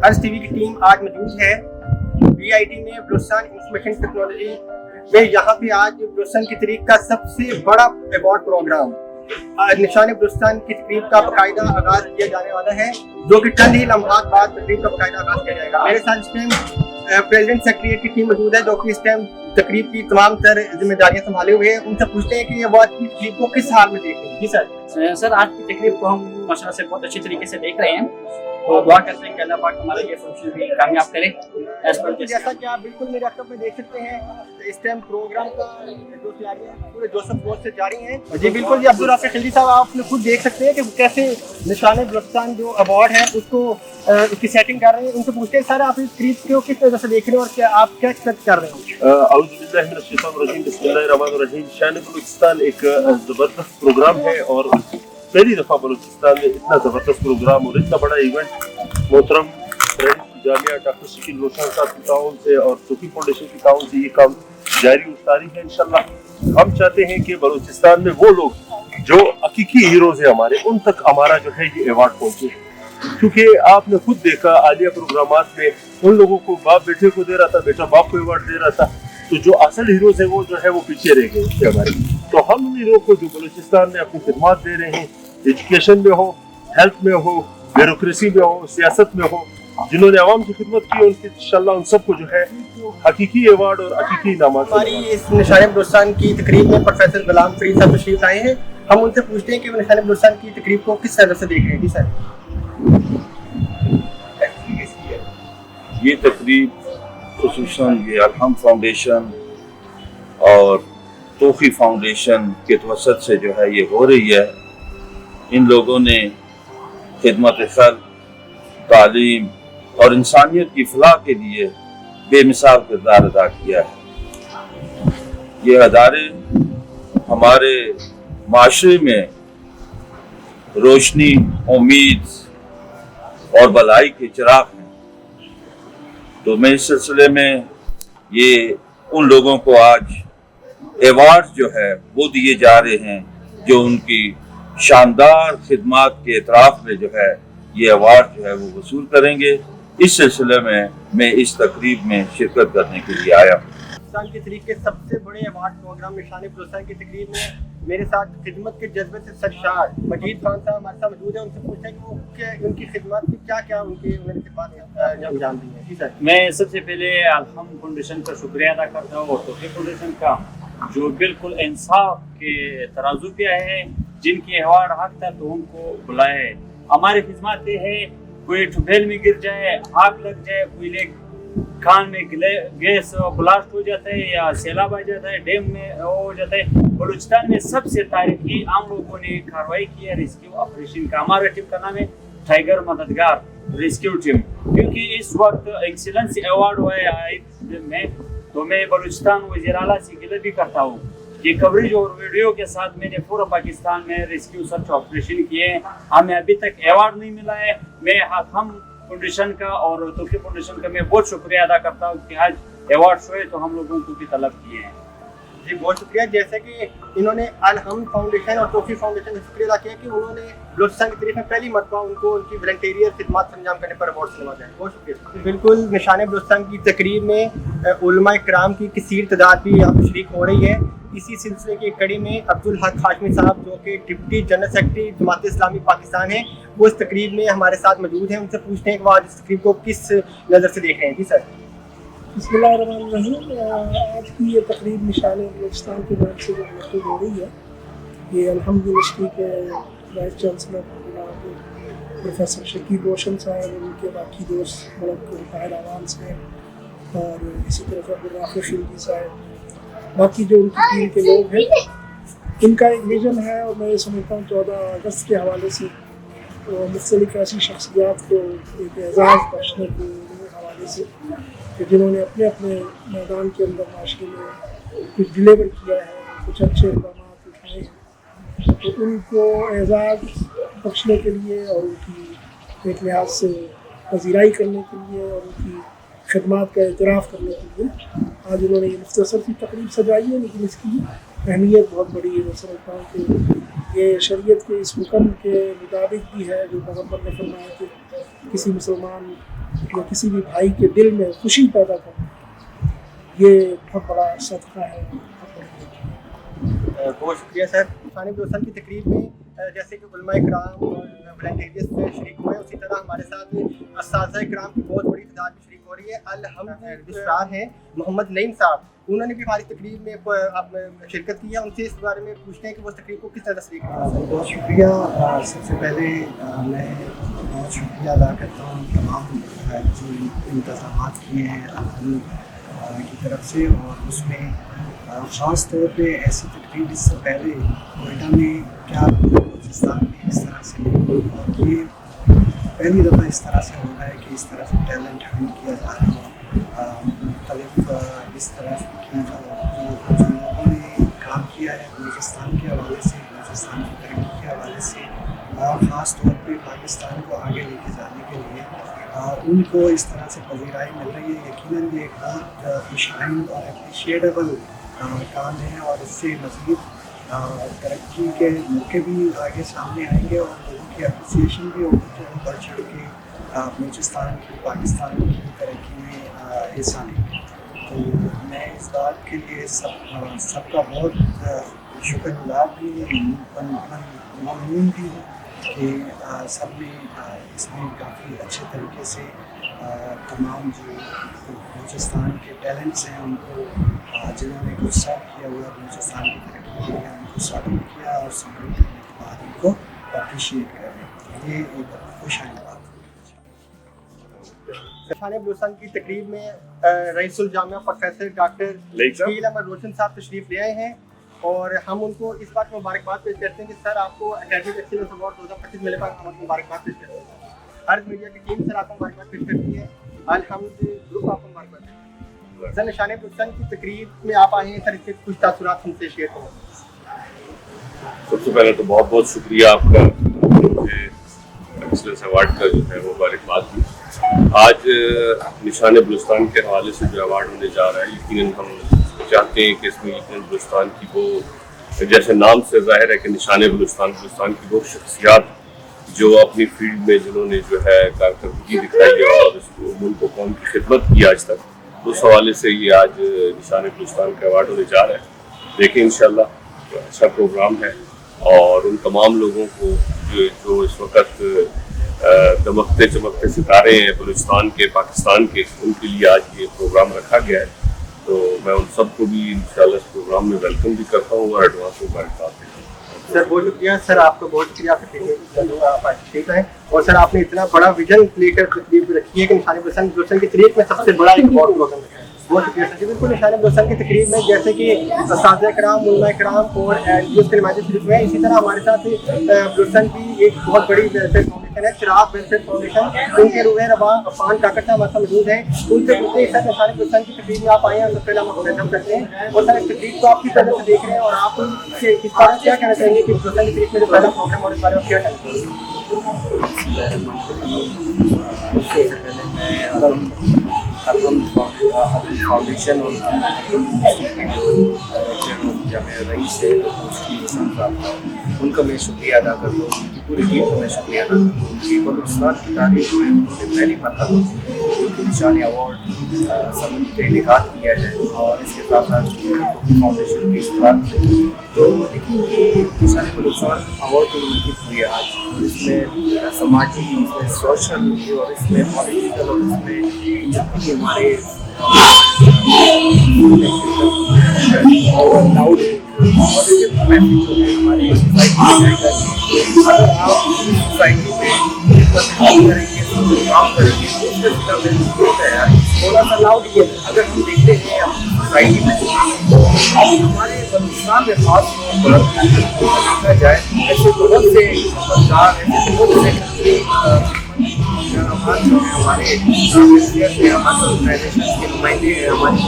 अर्ज़ टीवी की टीम आज मौजूद है BIT में बलूचिस्तान इंफॉर्मेशन टेक्नोलॉजी में। यहाँ पे आज बलूचिस्तान की तकरीब का सबसे बड़ा अवार्ड प्रोग्राम निशान बलूचिस्तान की तकरीब का बाकायदा आगाज किया जाने वाला है, जो कि चंद ही लम्हात बाद तकरीब का बाकायदा आगाज किया जाएगा। मेरे साथ इस टाइम प्रेसिडेंट सेक्रेटरी की टीम मौजूद है, जो कि इस टाइम तकरीब की तमाम तर जिम्मेदारियां संभाले हुए हैं। उनसे पूछते हैं कि ये अवार्ड की तकरीब को किस हाल में देख रहे हैं। जी सर, आज की तकरीब को हम माशाल्लाह से बहुत अच्छी तरीके से देख रहे हैं, तो दुआ करते हैं कि अल्लाह पाक हमारा ये फंक्शन भी कामयाब करे। जैसा कि आप बिल्कुल मेरे अकब में देख सकते हैं, इस टाइम प्रोग्राम का जो तैयारियां पूरे जोश खरोश से जारी हैं। जी बिल्कुल जी, अब्दुल राफी खिलजी साहब, आपने खुद देख सकते हैं कि कैसे निशान बलूचिस्तान जो अवार्ड है उसको उसकी सेटिंग कर रहे हैं। उनसे पूछते हैं सर, आप इस तकरीब को किस तरह से देख रहे हैं और क्या आप क्या एक्सपेक्ट कर रहे हैं? बिस्मिल्लाहिर्रहमानिर्रहीम। शान बलूचिस्तान एक ज़बरदस्त प्रोग्राम है और पहली दफ़ा बलूचिस्तान में इतना ज़बरदस्त प्रोग्राम और इतना बड़ा इवेंट मोहतरम जामिया डॉक्टर शकील रोशन साहब की ताउन से और सूफी फाउंडेशन की ताउन से ये काम जारी उतारी है। इंशाल्लाह हम चाहते हैं कि बलूचिस्तान में वो लोग जो हकीकी हीरोज हैं हमारे, उन तक हमारा जो है ये अवार्ड पहुंचे, क्योंकि आपने खुद देखा आलिया प्रोग्रामात में उन लोगों को बाप बेटे को दे रहा था, बेटा बाप को अवार्ड दे रहा था, तो जो असल हीरोज है वो जो है वो पीछे रह गए हमारे। तो हम उन हीरो को जो बलूचिस्तान में अपनी खिदमत दे रहे हैं, एजुकेशन में हो, हेल्थ में हो, ब्यूरोक्रेसी में हो, सियासत में हो, जिन्होंने आवाम की खिदमत की, उनकी इंशाल्लाह उन सबको जो है हकीकी अवार्ड और हकीकी इनामात। हमारी इस निशान बलूचिस्तान की तकरीब में प्रोफेसर गुलाम फरीद साहब तशरीफ आए हैं। हम उनसे पूछते हैं कि वो निशान बलूचिस्तान की तकरीब को किस तरह से देख रहे हैं। जी सर, ये तकरीब खुसूसन ये अलहम फाउंडेशन और तोफ़ी फाउंडेशन के तवसत से जो है ये हो रही है। इन लोगों ने खिदमत खल्क़, तालीम और इंसानियत की फलाह के लिए बेमिसाल किरदार अदा किया है। ये अदारे हमारे माशरे में रोशनी, उम्मीद और भलाई के चिराग हैं। तो मैं इस सिलसिले में ये उन लोगों को आज अवार्ड जो है वो दिए जा रहे हैं, जो उनकी शानदार खिदमत के एतराफ़ में जो है ये अवार्ड जो है वो वसूल करेंगे। इस सिलसिले में मैं इस तकरीब में शिरकत करने के लिए आया हूँ। बलूचिस्तान की तकरीब के सबसे बड़े अवार्ड प्रोग्राम निशान बलूचिस्तान की तकरीब में मेरे साथ खिदमत के जज्बे से सरशार मजीद खान साहब हमारे साथ मौजूद है। उनसे पूछते हैं कि वो उनकी खिदमत की क्या क्या उन्होंने अंजाम दी है। जी सर, मैं सबसे पहले अलहम फाउंडेशन का शुक्रिया अदा करता हूँ और तोफ़ी फाउंडेशन का, जो बिल्कुल इंसाफ के तराजू पे आए हैं, जिनकी अवार्ड हक था तो उनको बुलाया है। हमारी खिदमत ये है, कोई ट्यूबवेल में गिर जाए, आग लग जाए, कोई खान में गैस ब्लास्ट हो जाता है या सैलाब आ जाता है, डैम में हो जाता है। बलूचिस्तान में सबसे तारीखी आम लोगों ने कार्रवाई की है रेस्क्यू ऑपरेशन का। हमारे टीम का नाम है टाइगर मददगार रेस्क्यू टीम, क्योंकि इस वक्त एक्सीलेंस अवार्ड हुआ है में, तो मैं बलूचिस्तान वज़ीर आला से गिला भी करता हूँ कि कवरेज और वीडियो के साथ मैंने पूरा पाकिस्तान में रेस्क्यू सर्च ऑपरेशन किए हैं। हमें अभी तक अवार्ड नहीं मिला है। मैं हम फाउंडेशन का और तोफ़ी फाउंडेशन का मैं बहुत शुक्रिया अदा करता हूँ कि आज अवार्ड हुए तो हम लोगों को भी तलब किए हैं। जी बहुत शुक्रिया। जैसे कि इन्होंने अलहम फाउंडेशन और तोफ़ी फाउंडेशन का शुक्रिया अदा किया कि उन्होंने बलूचिस्तान की तकरीब में पहली मरतबा उनको उनकी वॉलंटियर खिदमत अंजाम करने पर अवार्ड से नवाजा है। बहुत शुक्रिया। बिल्कुल, निशान बलूचिस्तान की तकरीब में उलमा इकराम की कसीर तादाद भी यहाँ पर शरीक हो रही है। इसी सिलसिले की कड़ी में अब्दुल हक हाशमी साहब, जो कि deputy general secretary Jamaat Islami Pakistan है, वो इस तकरीब में हमारे साथ मौजूद हैं। उनसे पूछते हैं कि वो आज इस तकरीब को किस नज़र से देख रहे हैं। जी सर, बिस्मिल्लाहिर्रहमानिर्रहीम। आज की ये तकरीब निशान बलूचिस्तान की तरफ से जो मुनक़िद हो रही है, ये अलहम यूनिवर्सिटी के वाइस चांसलर प्रोफेसर शकील रोशन साहब, उनके बाकी दोस्त मुल्क ताहिर आवाम से, और इसी तरह अब्दुल राफी खिलजी साहब, बाकी जो उनकी टीम के लोग हैं, इनका एक विज़न है। और मैं समझता हूँ 14 अगस्त के हवाले से तो मुख्तलिफ ऐसी शख्सियात को एक एजाज़ बख्शने के हवाले से कि जिन्होंने अपने अपने मैदान के अंदर माशरे में कुछ डिलीवर किया है, कुछ अच्छे इक़दाम उठाए हैं, तो उनको एजाज़ बख्शने के लिए और उनकी एक लिहाज से पजीराई करने के लिए और उनकी खिदमत का एतराफ़ करने के लिए आज उन्होंने ये मुख्तसर सी तकरीब सजाई है, लेकिन इसकी अहमियत बहुत बड़ी है। मैं समझता हूँ कि یہ شریعت کے اس حکم کے مطابق بھی ہے جو پیغمبر نے فرمایا کہ کسی مسلمان یا کسی بھی بھائی کے دل میں خوشی پیدا کرنا یہ بہت بڑا صدقہ ہے. بہت شکریہ سر. نشان بلوچستان کی تقریب میں جیسے کہ علماء کرام اور والنٹیئرز شریک ہوئے ہیں، اسی طرح ہمارے ساتھ اساتذہ کرام کی بہت بڑی تعداد بھی شریک ہو رہی ہے. الحمد رجسٹرار ہیں محمد نعیم صاحب، انہوں نے بھی ہماری تقریب میں شرکت کی ہے. ان سے اس بارے میں پوچھتے ہیں کہ وہ تقریب کو کس طرح سے بہت شکریہ. سب سے پہلے میں بہت شکریہ ادا کرتا ہوں تمام جو انتظامات کیے ہیں الحمد کی طرف سے، اور اس میں خاص طور پہ ایسی تقریب اس سے پہلے کوئٹہ میں کیا بلوچستان میں اس طرح سے اور یہ پہلی دفعہ اس طرح سے ہو رہا ہے کہ اس طرح سے ٹیلنٹ ہنٹ کیا جا رہا ہے. مختلف اس طرح سے کیا جا رہا ہے جو لوگوں نے کام کیا ہے بلوچستان کے حوالے سے، بلوچستان کی ترقی کے حوالے سے، اور خاص طور پہ پاکستان کو آگے لے کے جانے کے لیے ان کو اس طرح سے پذیرائی مل رہی ہے. یقیناً یہ ایک بہت خوشائن اور اپریشیٹیبل کام ہے، اور اس سے مزید ترقی کے موقع بھی آگے سامنے آئیں گے اور لوگوں کی اپریسیشن بھی ہوگی تو وہ بڑھ چڑھ کے بلوچستان کی، پاکستان کی ترقی میں حصہ لیں گے. تو میں اس بات کے لیے سب کا بہت شکر گزار بھی ممنون بھی ہوں کہ سب نے اس میں کافی اچھے طریقے سے تمام جو بلوچستان کے ٹیلنٹس ہیں ان کو جنہوں نے کچھ ساتھ کیا ہوا بلوچستان کی ترقی کے لیے ان کو سپورٹ کیا، اور سپورٹ کرنے کے بعد ان کو اپریشیٹ کر رہے ہیں. یہ ایک خوشحال بات ہے. نشان بلوچستان کی تقریب میں رئیس الجامعہ پروفیسر ڈاکٹر شکیل احمد روشن صاحب تشریف لے آئے ہیں، اور ہم ان کو اس بات میں مبارکباد پیش کرتے ہیں کہ سر آپ کو اکیڈمک ایکسیلنس ایوارڈ 2025 ملے پر ہم آپ کو مبارکباد پیش کرتے ہیں. عرض میڈیا کی ٹیم سر آپ کو مبارکباد پیش کرتی ہے. الحمد گروپ آپ کو مبارکباد دیتے ہیں. سر نشان بلوچستان کی تقریب میں آپ آئے ہیں سر، اس کے کچھ تاثرات ہم سے شیئر کریں. سب سے پہلے تو بہت بہت شکریہ آپ کا، مجھے ایکسلنس ایوارڈ کا جو ہے وہ مبارکباد دی. آج نشان بلوچستان کے حوالے سے جو ایوارڈ ہونے جا رہا ہے، یقیناً ہم چاہتے ہیں کہ اس میں یقیناً بلوچستان کی وہ، جیسے نام سے ظاہر ہے کہ نشان بلوچستان کی وہ شخصیات جو اپنی فیلڈ میں جنہوں نے جو ہے کارکردگی دکھائی ہے اور اس کو ملک و قوم کی خدمت کی آج تک، اس حوالے سے یہ آج نشان بلوچستان کا ایوارڈ ہونے جا رہا ہے. دیکھیں انشاءاللہ اچھا پروگرام ہے، اور ان تمام لوگوں کو جو اس وقت دمکتے چمکتے ستارے ہیں بلوچستان کے، پاکستان کے، ان کے لیے آج یہ پروگرام رکھا گیا ہے. تو میں ان سب کو بھی انشاءاللہ اس پروگرام میں ویلکم بھی کرتا ہوں اور ایڈوانس میں مبارکباد دیتا ہوں. سر بہت شکریہ سر، آپ کا بہت شکریہ آپ تشریف آئے، اور سر آپ نے اتنا بڑا ویژن لے کر تقریب رکھی ہے کہ نشان بلوچستان کی تقریب میں سب سے بڑا ایک ایوارڈ پروگرام رکھا ہے. بہت شکریہ سر. بالکل نشان بلوچستان کی تقریب میں جیسے کہ اساتذہ کرام، علماء کرام اور NGOs کے نمائندے شریف ہوئے ہیں، اسی طرح ہمارے ساتھ بلوچستان کی ایک بہت بڑی ویلفیئر فاؤنڈیشن ہے، چراغ ویلفیئر فاؤنڈیشن، ان کے روح رواں عفان کاکڑ صاحب ہمارے ساتھ موجود ہیں. ان سے پوچھتے ہیں سر نشان بلوچستان کی تقریب میں آپ آئے ہیں، سب سے پہلے ہم ویلکم کرتے ہیں، اور سر اس تقریب کو آپ کس طرح سے دیکھ رہے ہیں اور آپ اس بارے میں کیا کہنا چاہیں گے کہ بلوچستان کی تقریب میں جو پہلا پروگرام اور اس بارے میں کیا کہنا چاہیں گے؟ فاؤنڈیشن اور جامعہ رئیس ہے ان کا میں شکریہ ادا کرتا ہوں، ان کی پوری ٹیم کا میں شکریہ ادا کرتا ہوں کہ بلوچستان کی تاریخ میں انہوں نے پہلی مرتبہ نشان ایوارڈ سب کا انعقاد کیا ہے، اور اس کے ساتھ ساتھ فاؤنڈیشن کی اشتراک ہے. تو لیکن یہ نشان بلوچستان ایوارڈ جو منعقد ہوئی ہے آج، اس میں سماجی، اس میں سوشل اور اس میں پولیٹیکل اور اس میں جتنی ہمارے لاؤڈ ہماری سوسائٹی میں اگر آپ سوسائٹی میں کام کریں گے، کام کریں گے تو اس کا ہوتا ہے یار تھوڑا سا لاؤڈ. یہ اگر ہم دیکھتے ہیں اپنی سوسائٹی میں ہمارے بلوچستان میں خاص طور پر دیکھا جائے ایسے بہت سے مددگار، ایسے بہت سے ہمارے آرگنائزیشن کے نمائندے ہیں، ہماری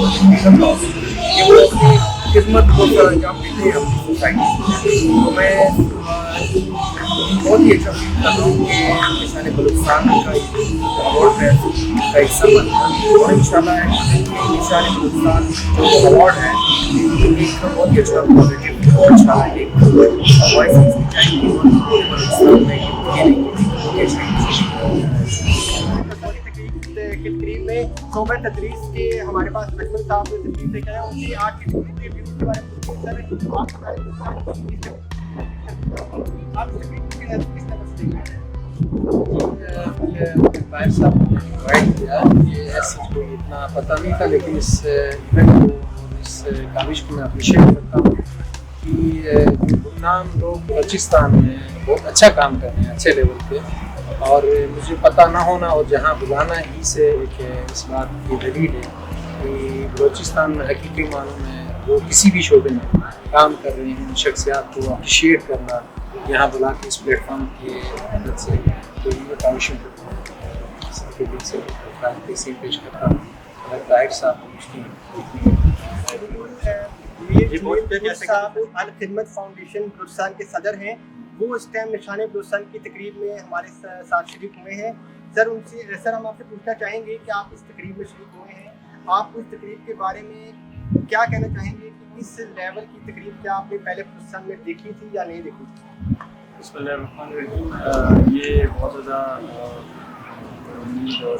کہ وہ اپنی خدمت کو سر انجام دیتے ہیں اپنی سوسائٹی. تو میں بہت ہی اچھا فیل کر رہا ہوں کہ نشان بلوچستان کا ایوارڈ ہے کا حصہ بن کر، اور ان شاء اللہ نشان بلوچستان جو ایوارڈ ہے ایک بہت ہی اچھا پازیٹیو बहुत अच्छा एक वॉइस चाहेंगे और पूरे बलूचिस्तान में ये तकरीब में शोबा तदरीस के हमारे पास बचपन साहब ने तकरीब लेकर आए, उनकी आज की तकरीब के व्यूज के बारे में आप तकरीब किस तरह से देख रहे हैं? भाई साहब ने इन्वाइट किया, ये ऐसे कोई इतना पता नहीं था, लेकिन इस इवेंट को और इस काविश को मैं अप्रिशिएट करता हूँ कि जो गुमनाम लोग बलूचिस्तान में बहुत अच्छा काम कर रहे हैं, अच्छे लेवल पे, और मुझे पता ना होना और जहाँ बुलाना ही से एक इस बात की दलील है कि बलूचिस्तान में हकीकी मानों में वो किसी भी शोबे में काम कर रहे हैं, शख्सियात को अप्रिशिएट करना यहाँ बुला के इस प्लेटफॉर्म की मदद से, तो ये काविशों के दिल से पेश करता हूँ। अगर ताहिर साहब अल खिदमत फाउंडेशन बलूचिस्तान के सदर हैं, वो इस टाइम निशाने बलूचिस्तान की तकरीब में हमारे साथ शरीक हुए हैं। सर हम आपसे पूछना चाहेंगे कि आप इस तकरीब में शरीक हुए हैं, आप उस तकरीब के बारे में क्या कहना चाहेंगे कि इस लेवल की तकरीब क्या आपने पहले बलूचिस्तान में देखी थी या नहीं देखी थी? बिस्मिल्लाहिर्रहमानिर्रहीम, ये बहुत ज़्यादा उम्मीद और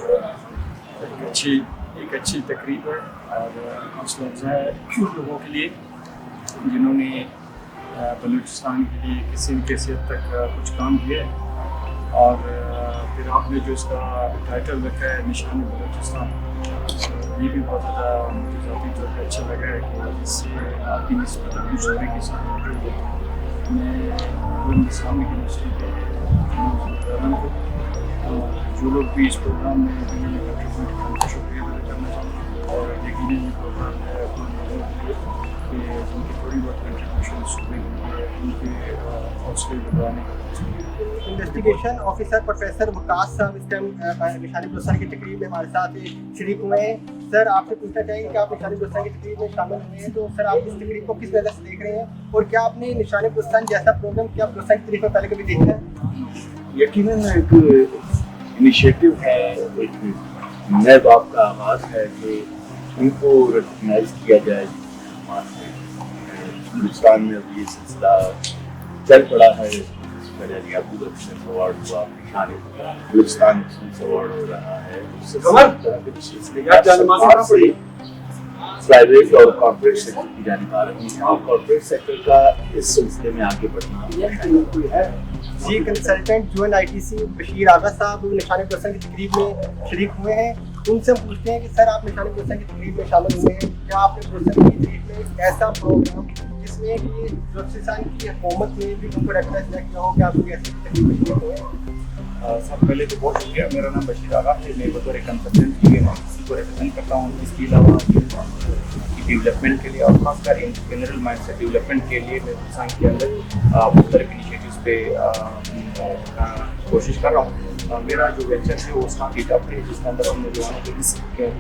एक अच्छी तकरीब है और हौसला अफ़ज़ा है उन लोगों के लिए जिन्होंने बलूचिस्तान के लिए किसी न किसी हद तक कुछ काम किया है। और फिर आपने जो इसका टाइटल रखा है निशान बलूचिस्तान, ये भी बहुत ज़्यादा मुझे ज़ाती तौर पर अच्छा लगा है कि इससे आपकी निस्बत अपनी शोबे के साथ मौजूद है। मैं इस्लामिक यूनिवर्सिटी के जो लोग भी इस प्रोग्राम में उनका शुक्रिया अदा करना चाहूँगा और यकीनन ये प्रोग्राम है कि जिनकी थोड़ी बहुत कंट्रीब्यूशन सूबे के उनके हौसले बढ़ाने का। इन्वेस्टिगेशन ऑफिसर प्रोफेसर वकास साहब इस टाइम निशानी बलूचिस्तान की तकरीब में हमारे साथ शरीक हुए हैं। सर आपसे पूछना चाहेंगे कि आप निशानी बलूचिस्तान की तकरीब में शामिल हुए हैं, तो सर आप इस तकरीब को किस नज़र से देख रहे हैं और क्या आपने निशानी बलूचिस्तान जैसा प्रोग्राम क्या बलूचिस्तान की तकरीब में पहले कभी देखा है? यकीनन एक इनिशिएटिव है, एक नए बाब का आगाज़ है कि इनको रिकगनाइज किया जाए। बलूचिस्तान में अब ये सिलसिला चल पड़ा है, अवार्ड हुआ, बलूचिस्तान अवार्ड हो रहा है, प्राइवेट और कॉर्पोरेट सेक्टर की जानिब आ रही है और कॉर्पोरेट सेक्टर का इस सिलसिले में आगे बढ़ना है। जी कंसल्टेंट UNITC बशीर आगा साहब निशानी बलूचिस्तान की तकरीब में शरीक हुए हैं, उनसे हम पूछते हैं कि सर आप निशानी बलूचिस्तान की तकरीब में शामिल हुए हैं, क्या आपने बलूचिस्तान की तकरीब में एक ऐसा प्रोग्राम जिसमें कि बलूचिस्तान की हुकूमत ने भी उनको रिकग्नाइज किया हो कि आप कोई ऐसी तकरीब में शरीक हुए हैं? सब पहले तो बहुत शुक्रिया। मेरा नाम बशीर आगा है, मैं बतौर एक कंसल्टेंट UNITC को रिप्रेजेंट करता हूँ। इसके अलावा डेवलपमेंट के लिए और खासकर इन जनरल माइंडसेट डेवलपमेंट के लिए मैं बलूचिस्तान के अंदर मुख्तलिफ इनिशिएटिव्स पे कोशिश कर रहा हूँ। मेरा जो वेंचर है वो स्टार्टअप है जिसके अंदर हम नौजवानों को इस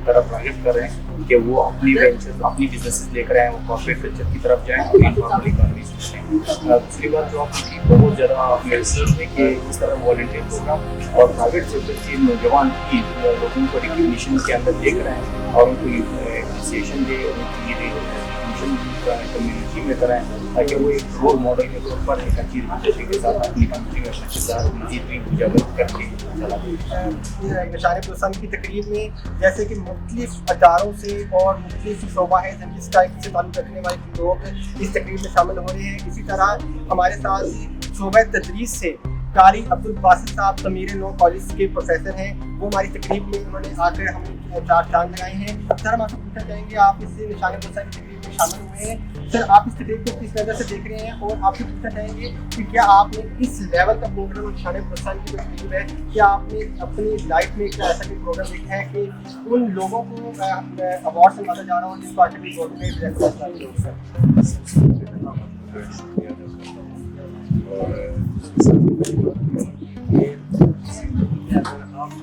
तरफ टारगेट कर रहे हैं कि वो अपनी वेंचर अपनी बिजनेसेस लेकर आएँ, वो कॉर्पोरेट वेंचर की तरफ जाएँ और इनफॉर्मल इकॉनमी से जाएँ। दूसरी बात जो आपकी बहुत ज़्यादा मेरे है कि इस तरह वॉलंटियर प्रोग्राम और प्राइवेट सेक्टर के नौजवान की लोगों को रिकग्निशन के अंदर लेकर आएँ और उनको एप्रिसिएशन दे, उनकी रिकग्निशन कम्युनिटी में कराएं ताकि वो एक रोल मॉडल के तौर पर एक अच्छी रिपुटेशन के साथ अपनी कंट्री में अपने किरदार मजीद भी उजागर करके चला। निशानी बलूचिस्तान की तकरीब में जैसे कि मुख्तलिफ अदारों से और मुख्तलिफ शोबा है जिस टाइप से ताल्लुक़ रखने वाले लोग इस तकरीब में शामिल हो रहे हैं। इसी तरह हमारे साथ शोबा तदरीस से कारी अब्दुल बासित साहब तमीर नो कॉलेज के प्रोफेसर हैं, वो हमारी तकरीब में उन्होंने आकर हमें 4 चांद लगाए हैं। सर हम आपसे पूछना चाहेंगे, आप इस निशानी बलूचिस्तान की तकरीब में शामिल हुए हैं, सर आप इस तकरीब को किस नज़र से देख रहे हैं और आपसे पूछना चाहेंगे कि क्या आपने इस लेवल का प्रोग्राम निशानी बलूचिस्तान की तकरीब है, क्या आपने अपनी लाइफ में क्या ऐसा कोई प्रोग्राम देखा है कि उन लोगों को अवार्ड से नवाजा जा रहा हो जिनको आज भी गवर्नमेंट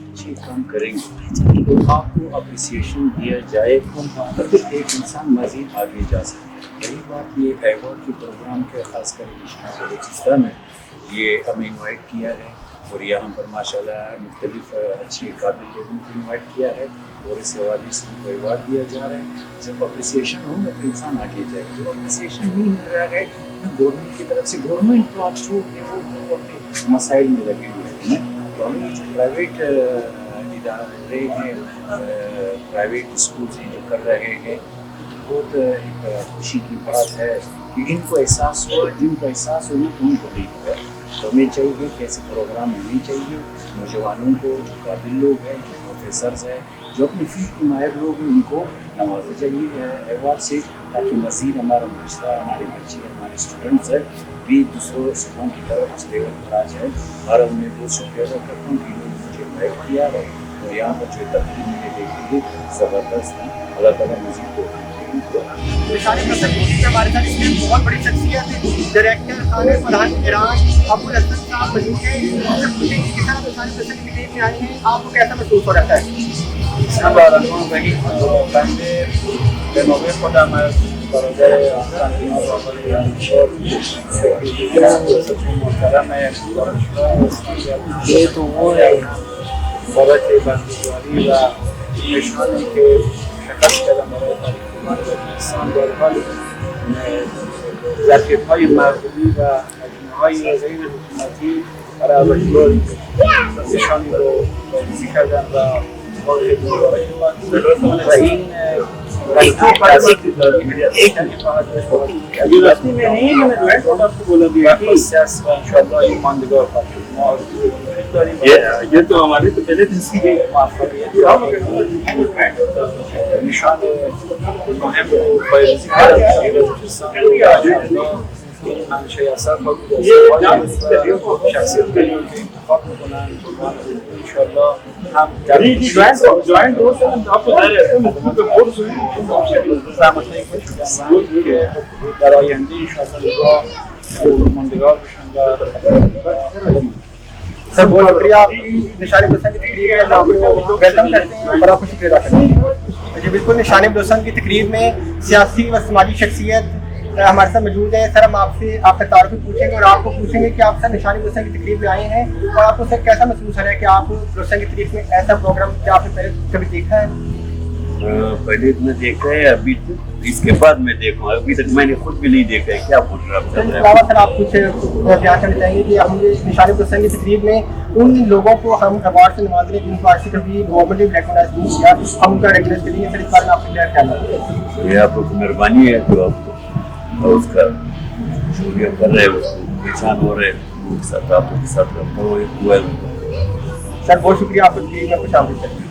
अच्छे काम करेंगे तो आपको अप्रिसिएशन दिया जाए तो एक इंसान मज़ीद आगे जा सकता है। यही बात ये अवार्ड के प्रोग्राम के खास कर बलूचिस्तान में ये हमें इनवाइट किया है اور یہاں پر ماشاءاللہ مختلف اچھی قابل لوگوں کو انوائٹ کیا ہے اور اس حوالے سے ان کو ایوارڈ دیا جا رہا ہے. جب اپریسیشن ہوگا تو انسان آگے جائے گا. جب اپریسیشن نہیں مل رہا ہے گورنمنٹ کی طرف سے, گورنمنٹ تو آپ جو ہے وہ اپنے مسائل میں لگے ہوئے ہیں, تو ہم جو پرائیویٹ ادارے ہیں, پرائیویٹ اسکولس ہیں جو کر رہے ہیں, بہت ایک خوشی کی بات ہے کہ ان کو احساس ہوا. جن کو احساس ہونا تو ان کو نہیں ہوا. تو ہمیں چاہیے کہ ایسے پروگرام ہونے چاہیے نوجوانوں کو, جو قابل لوگ ہیں, جو پروفیسرز ہیں, جو اپنی فیلڈ کے ماہر لوگ ہیں, ان کو نوازا چاہیے ایوارڈ سے, تاکہ مزید ہمارا معاشرہ, ہمارے بچے, ہمارے اسٹوڈنٹس ہیں بھی دوسروں اسکولوں کی طرف اس لیول پر آ جائے. اور ہم نے بہت شکریہ ادا کرتا ہوں کہ انہوں نے مجھے انوائٹ کیا ہے اور یہاں پر جو تقریب میں نے دیکھی ہے زبردست ہے. اللہ تعالیٰ مزید کو نشان پسند کے ہمارے ساتھ اس میں بہت بڑی شخصیت ہے ڈائریکٹر خانہ فرحان ایران ابوالحسن صاحب موجود ہیں. آپ سے پوچھیں کہ کس طرح نشان پسند کے لیے میں آئے ہیں, آپ کو کیسا محسوس ہو رہا ہے؟ بسم الله الرحمن الرحیم. بنده به نوبه خودم از برادر قهرمان آقای انشار محترم دانشگاه بابت بندگاری و نشانی که شکست کردن برای تاریخ من و انسان در حال ظرفیت‌های مردمی و مجموعه‌های غیر حکومتی برای اولین نشانی رو بررسی کردن و و این رسمی میں نہیں ہے, انشاءاللہ این ماندگار خواهد. یہ تو ہماری تو پہلے دن سے نشان مهم رو پیروزی کردن. این منشه اثر خود شخصیت که انتخاب میکنن انشاءالله هم در جوائنٹ دوست هم آپ کو زحمت نکنید که در آینده انشاءالله ماندگار بشن. سر بہت شکریہ, آپ کی نشان پسند کی تقریب میں آپ کو ویلکم کرتے ہیں اور آپ کو شکریہ ادا کرتے ہیں. جی بالکل, نشان پسند کی تقریب میں سیاسی و سماجی شخصیت ہمارے ساتھ موجود ہے. سر ہم آپ سے آپ کا تعارف پوچھیں گے اور آپ کو پوچھیں گے کہ آپ سر نشان پسند کی تقریب میں آئے ہیں اور آپ کو سر کیسا محسوس ہو رہا ہے کہ آپ پسند کی تقریب میں ایسا پروگرام کیا آپ نے پہلے کبھی دیکھا ہے؟ پہلے تو میں دیکھا ہے, ابھی اس کے بعد میں دیکھوں, ابھی تک میں نے خود بھی نہیں دیکھا ہے. کیا پروگرام علاوہ سر آپ کچھ بیان کرنا چاہیں گے کہ ہم نشان پسند کی تقریب میں ان لوگوں کو ہم ایوارڈ سے نواز رہے ہیں جن کو آج سے کبھی گورنمنٹ نے ریکگنائز نہیں کیا, ہم ان کا ریکگنائز کریں گے. سر اس بارے میں آپ کو کیا کہنا ہے؟ یہ آپ کو مہربانی ہے جو آپ کو اس کا شکریہ کر رہے ہیں, اس کو پہچان ہو رہے ہیں, آپ کے ساتھ رابطہ کے ساتھ رابطہ ہوا ہے. سر بہت شکریہ, آپ کو میں خوش آمدید.